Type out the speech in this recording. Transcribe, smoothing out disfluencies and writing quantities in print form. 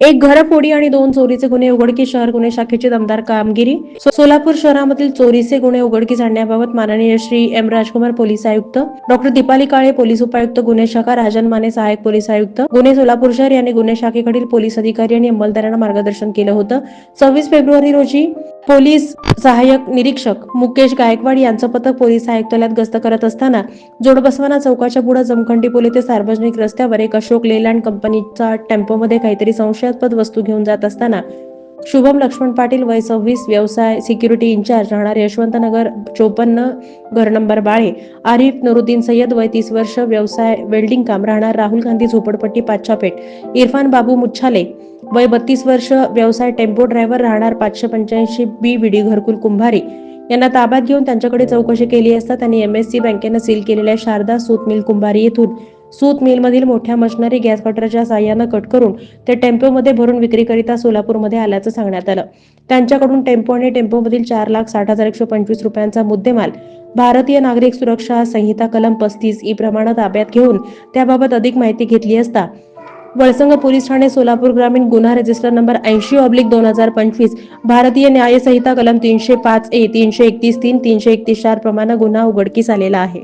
एक घरफोडी आणि 2 चोरीचे गुन्हे उघडकीस. शहर गुन्हे शाखेची दमदार कामगिरी. सोलापूर शहरामधील चोरीचे गुन्हे उघडकीस आणण्याबाबत माननीय श्री एम राजकुमार पोलीस आयुक्त, डॉक्टर दीपाली काळे पोलीस उपायुक्त गुन्हे शाखा, राजन माने सहाय्यक पोलीस आयुक्त गुन्हे सोलापूर शहर यांनी गुन्हे शाखेकडील पोलीस अधिकारी आणि अंमलदारांना मार्गदर्शन केलं होतं. 26 फेब्रुवारी रोजी पोलीस सहाय्यक निरीक्षक मुकेश गायकवाड यांचं पथक पोलीस आयुक्तालयात गस्त करत असताना जोडबसवाना चौकाच्या पुढे जमखंडी पूल येथे सार्वजनिक रस्त्यावर एक अशोक लेलँड कंपनीचा टेम्पोमध्ये काहीतरी संशयास्पद वस्तू घेऊन जात असताना शुभम लक्ष्मण पाटील वय 26, व्यवसाय सिक्युरिटी इंचार्ज, राहणार यशवंतनगर 54, घर नंबर बाळे. आरिफ नूरुद्दीन सय्यद वय 30 वर्ष, व्यवसाय वेल्डिंग काम, राहणार राहुल गांधी झोपडपट्टी पाच्छापेठ. इरफान बाबू मुच्छाले वय 32 वर्ष, व्यवसाय टेम्पो ड्रायव्हर, राहणार 585 बी विडी घरकुल कुंभारी यांना ताब्यात घेऊन त्यांच्याकडे चौकशी केली असता त्यांनी MSC बँकेनं सील केलेल्या शारदा सूत मिल कुंभारी येथून सूत मिलमधील मोठ्या मशिनरी गॅस कटरच्या साहाय्यानं कट करून ते टेम्पोमध्ये भरून विक्रीकरिता सोलापूरमध्ये आल्याचं सांगण्यात आलं. त्यांच्याकडून टेम्पो आणि टेम्पोमधील 4,60,125 रुपयांचा मुद्देमाल भारतीय नागरिक सुरक्षा संहिता कलम 35 ई प्रमाणे ताब्यात घेऊन त्याबाबत अधिक माहिती घेतली असता वळसंग पोलीस ठाणे सोलापूर ग्रामीण गुन्हा रजिस्टर नंबर 80/2025 भारतीय न्याय संहिता कलम 305A, 331(3), 331(4) प्रमाणे गुन्हा उघडकीस आलेला आहे.